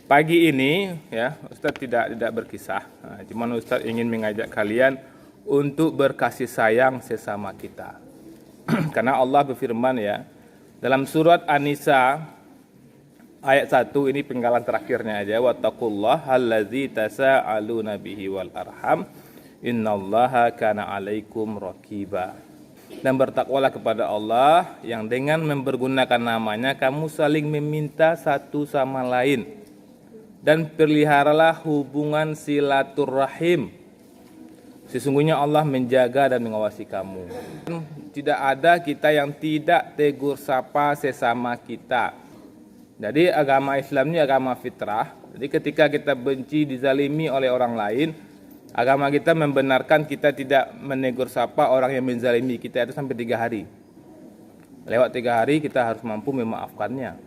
Pagi ini ya Ustaz tidak berkisah, cuman Ustaz ingin mengajak kalian untuk berkasih sayang sesama kita. Karena Allah berfirman ya dalam surat An-Nisa ayat 1, ini penggalan terakhirnya aja, wattaqullaha allazi tasaaluna bihi wal arham innallaha kana 'alaikum raqiba. Dan bertakwalah kepada Allah yang dengan mempergunakan namanya kamu saling meminta satu sama lain. Dan peliharalah hubungan silaturahim. Sesungguhnya Allah menjaga dan mengawasi kamu. Tidak ada kita yang tidak tegur sapa sesama kita. Jadi agama Islam ini agama fitrah. Jadi ketika kita benci, dizalimi oleh orang lain, agama kita membenarkan kita tidak menegur sapa orang yang menzalimi kita itu sampai 3 hari. Lewat 3 hari kita harus mampu memaafkannya.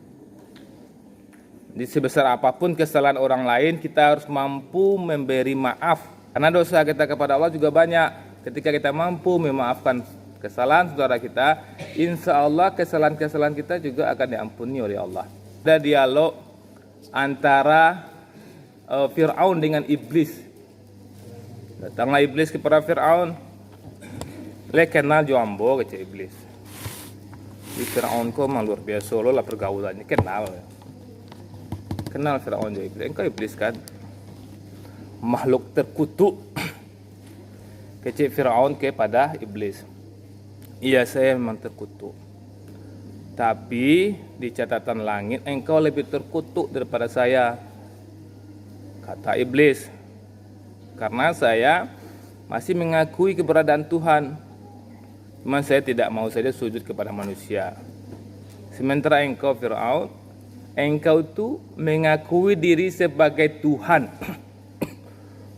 Di sebesar apapun kesalahan orang lain, kita harus mampu memberi maaf. Karena dosa kita kepada Allah juga banyak. Ketika kita mampu memaafkan kesalahan saudara kita, insya Allah kesalahan-kesalahan kita juga akan diampuni oleh Allah. Ada dialog antara Fir'aun dengan iblis. Datanglah iblis kepada Fir'aun. Le kenal jombo kecil iblis. Di Fir'aun kok luar biasa lo lah pergaulannya, kenal. Kenal Fir'aun juga iblis. Engkau iblis kan? Makhluk terkutuk. Kecil Fir'aun kepada iblis. Iya, saya memang terkutuk. Tapi di catatan langit engkau lebih terkutuk daripada saya. Kata iblis. Karena saya masih mengakui keberadaan Tuhan. Cuma saya tidak mau saja sujud kepada manusia. Sementara engkau Fir'aun, engkau itu mengakui diri sebagai Tuhan.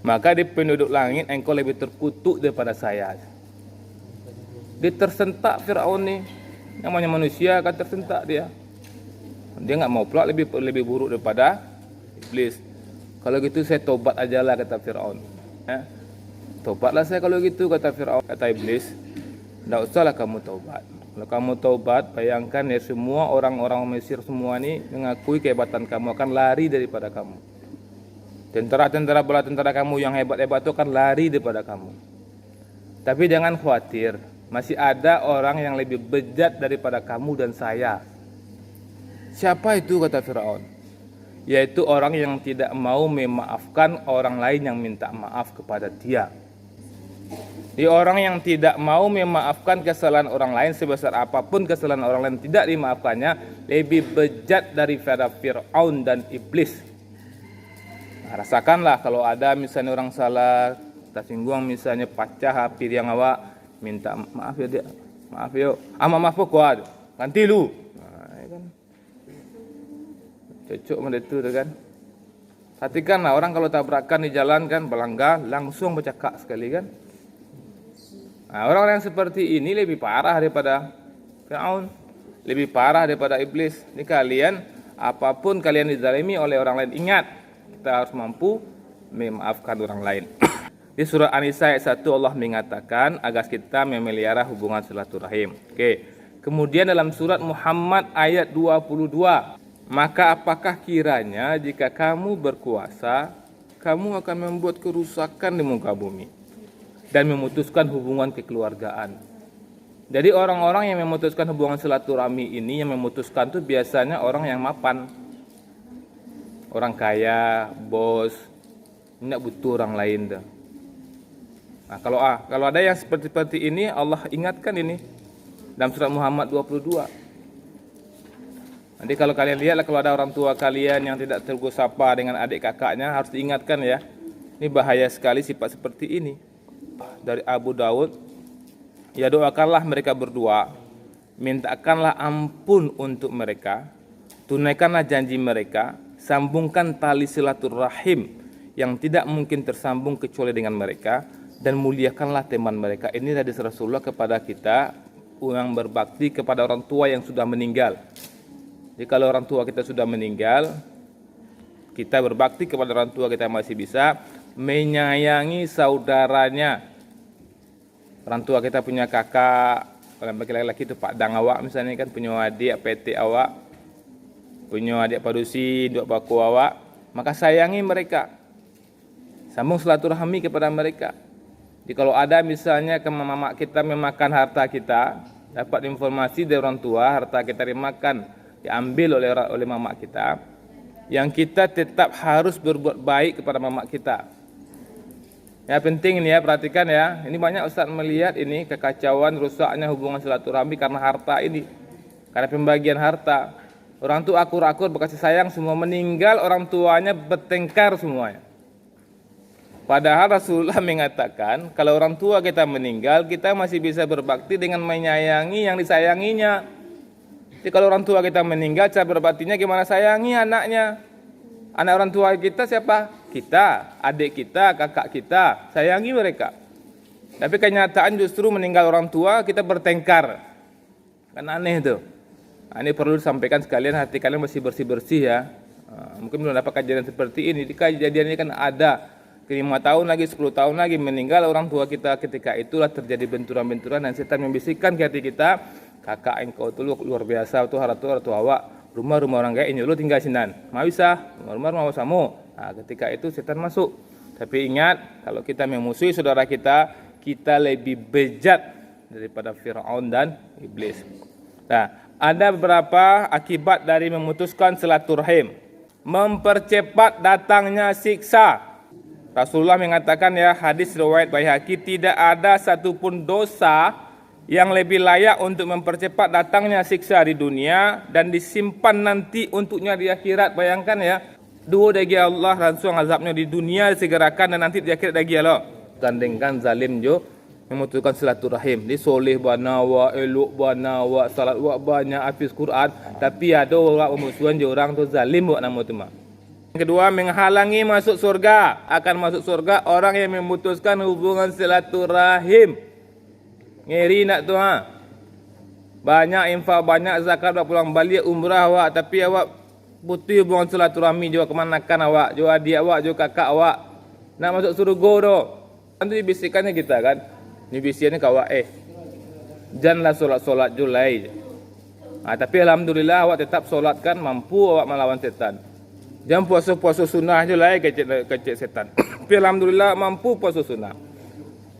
Maka di penduduk langit engkau lebih terkutuk daripada saya. Dia tersentak Fir'aun nih. Namanya manusia akan tersentak dia. Dia nggak mau pula lebih buruk daripada iblis. Kalau gitu saya tobat aja lah, kata Fir'aun. Tobatlah saya kalau gitu, kata Fir'aun. Kata iblis, nggak usahlah kamu tobat. Kalau kamu taubat, bayangkan ya semua orang-orang Mesir semua ini mengakui kehebatan kamu, akan lari daripada kamu. Tentara-tentara bala tentara kamu yang hebat-hebat itu akan lari daripada kamu. Tapi jangan khawatir, masih ada orang yang lebih bejat daripada kamu dan saya. Siapa itu, kata Fir'aun? Yaitu orang yang tidak mau memaafkan orang lain yang minta maaf kepada dia. Di orang yang tidak mau memaafkan kesalahan orang lain sebesar apapun kesalahan orang lain tidak dimaafkannya, lebih bejat daripada Fir'aun dan iblis. Nah, rasakanlah kalau ada misalnya orang salah, tersinggung misalnya pecah piring awak, minta maaf ya dia, maaf yo, maaf kok kuat, ganti lu. Nah, ya kan. Cocok sama itu kan. Perhatikanlah orang kalau tabrakan di jalan kan, belangga langsung bercakap sekali kan. Nah, orang-orang seperti ini lebih parah daripada Fir'aun, lebih parah daripada iblis. Ini kalian, apapun kalian dizalimi oleh orang lain, ingat, kita harus mampu memaafkan orang lain. Di surah An-Nisa ayat 1 Allah mengatakan agar kita memelihara hubungan silaturahim. Oke. Kemudian dalam surat Muhammad ayat 22, maka apakah kiranya jika kamu berkuasa, kamu akan membuat kerusakan di muka bumi dan memutuskan hubungan kekeluargaan. Jadi orang-orang yang memutuskan hubungan silaturahmi ini, yang memutuskan itu biasanya orang yang mapan. Orang kaya, bos, tidak butuh orang lain dah. Nah, kalau ada yang seperti ini, Allah ingatkan ini dalam surat Muhammad 22. Nanti kalau kalian lihatlah kalau ada orang tua kalian yang tidak tegur sapa dengan adik kakaknya, harus diingatkan ya. Ini bahaya sekali sifat seperti ini. Dari Abu Daud, ya doakanlah mereka berdua, mintakanlah ampun untuk mereka, tunaikanlah janji mereka, sambungkan tali silaturahim yang tidak mungkin tersambung kecuali dengan mereka, dan muliakanlah teman mereka. Ini hadis Rasulullah kepada kita yang berbakti kepada orang tua yang sudah meninggal. Jadi kalau orang tua kita sudah meninggal, kita berbakti kepada orang tua kita masih bisa menyayangi saudaranya. Orang tua kita punya kakak, kalau laki-laki itu Pak Dang awak misalnya kan, punya adik PT awak, punya adik padusi, dua baku awak, maka sayangi mereka. Sambung silaturahmi kepada mereka. Jadi kalau ada misalnya mama kita memakan harta kita, dapat informasi dari orang tua, harta kita dimakan, diambil oleh mama kita, yang kita tetap harus berbuat baik kepada mama kita. Ya penting ini ya, perhatikan ya. Ini banyak Ustaz melihat ini kekacauan, rusaknya hubungan silaturahmi karena harta ini. Karena pembagian harta. Orang tua akur-akur berkasih sayang, semua meninggal, orang tuanya bertengkar semuanya. Padahal Rasulullah mengatakan, kalau orang tua kita meninggal, kita masih bisa berbakti dengan menyayangi yang disayanginya. Jadi kalau orang tua kita meninggal, cara berbaktinya gimana? Sayangi anaknya. Anak orang tua kita siapa? Kita, adik kita, kakak kita. Sayangi mereka. Tapi kenyataan justru meninggal orang tua, kita bertengkar. Kan aneh itu. Ini perlu disampaikan sekalian, hati kalian masih bersih-bersih ya. Mungkin belum dapat kejadian seperti ini. Kejadian ini kan ada. 5 tahun lagi, 10 tahun lagi meninggal orang tua kita, ketika itulah terjadi benturan-benturan dan setan membisikkan ke hati kita, kakak engkau tu luar biasa tu haratu awak, rumah-rumah orang kaya ini lu tinggal sinan, mau bisa, rumah mau samu. Nah, ketika itu setan masuk. Tapi ingat, kalau kita memusuhi saudara kita, kita lebih bejat daripada Firaun dan iblis. Nah, ada beberapa akibat dari memutuskan silaturahim. Mempercepat datangnya siksa. Rasulullah mengatakan ya, hadis riwayat Baihaqi, tidak ada satupun dosa yang lebih layak untuk mempercepat datangnya siksa di dunia dan disimpan nanti untuknya di akhirat. Bayangkan ya, dua dagi Allah langsung azabnya di dunia disegerakan dan nanti di akhirat dagi Allah. Tandingkan zalim jo memutuskan silaturahim. Dia soleh bana wa, elok bana wa, salat wa banyak, hafiz Quran, tapi ada orang memusuhan je orang tu zalim buat nama tu mah. Yang kedua, menghalangi masuk surga. Akan masuk surga orang yang memutuskan hubungan silaturahim. Ngeri nak tu ha. Banyak infak, banyak zakat, pulang balik umrah awak, tapi awak putih hubungan silaturahmi juga kemanakan awak, juga adik awak, juga kakak awak. Nak masuk surga tu. Nanti bisikannya kita kan. Ni bisikannya kawak janganlah solat-solat julai. Tapi alhamdulillah awak tetap solat kan, mampu awak melawan setan. Jangan puasa-puasa sunnah je lah kecil setan. Tapi alhamdulillah mampu puasa sunnah.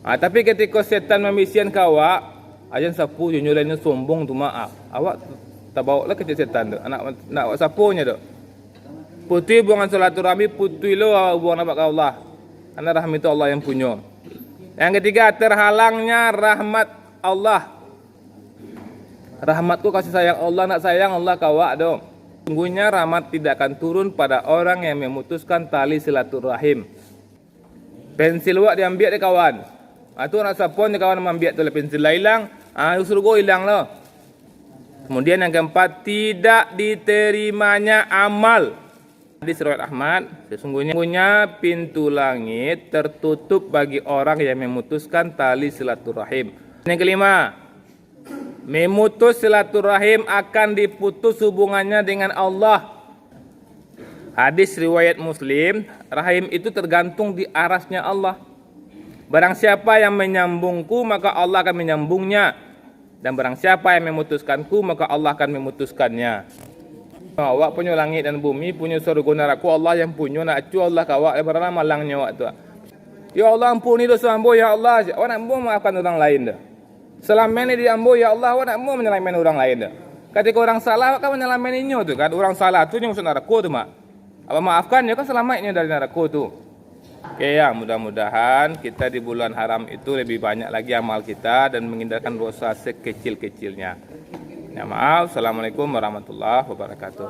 Tapi ketika setan memisian ke awak, ajan sapu nyolainya sombong tu maaf. Awak tak bawa lah kecil setan tu. Nak awak sapunya tu. Putih buangan silaturahmi, putih lo buang nampak ke Allah. Karena rahmat itu Allah yang punya. Yang ketiga, terhalangnya rahmat Allah. Rahmatku kasih sayang Allah, nak sayang Allah ke awak tu. Sungguhnya rahmat tidak akan turun pada orang yang memutuskan tali silaturahim. Pensil wak diambil dia kawan. Tu nak sapon dia kawan ambil tu pensil hilang. Suruh hilang lah. Kemudian yang keempat, tidak diterimanya amal. Hadis riwayat Ahmad, sesungguhnya pintu langit tertutup bagi orang yang memutuskan tali silaturahim. Yang kelima, memutus silaturahim akan diputus hubungannya dengan Allah. Hadis riwayat Muslim, rahim itu tergantung di arasnya Allah. Barang siapa yang menyambungku, maka Allah akan menyambungnya. Dan barang siapa yang memutuskanku, maka Allah akan memutuskannya. Awak punya langit dan bumi, punya surga neraka, Allah yang punya. Nak acu Allah kawak, berana malangnya awak tu. Ya Allah ampuni dosa hamba, ya Allah. Awak nak maafkan orang lain dah. Selama ini diambil, ya Allah, awak nak mau menyelamatkan orang lain dah. Ketika orang salah, awak kan menyelamatkannya tu kan. Orang salah tu yang masuk neraka tu mak. Awak maafkan, ya kan selamatnya dari neraka tu. Okey ya, mudah-mudahan kita di bulan haram itu lebih banyak lagi amal kita dan menghindarkan dosa sekecil-kecilnya. Ya maaf, Assalamualaikum warahmatullahi wabarakatuh.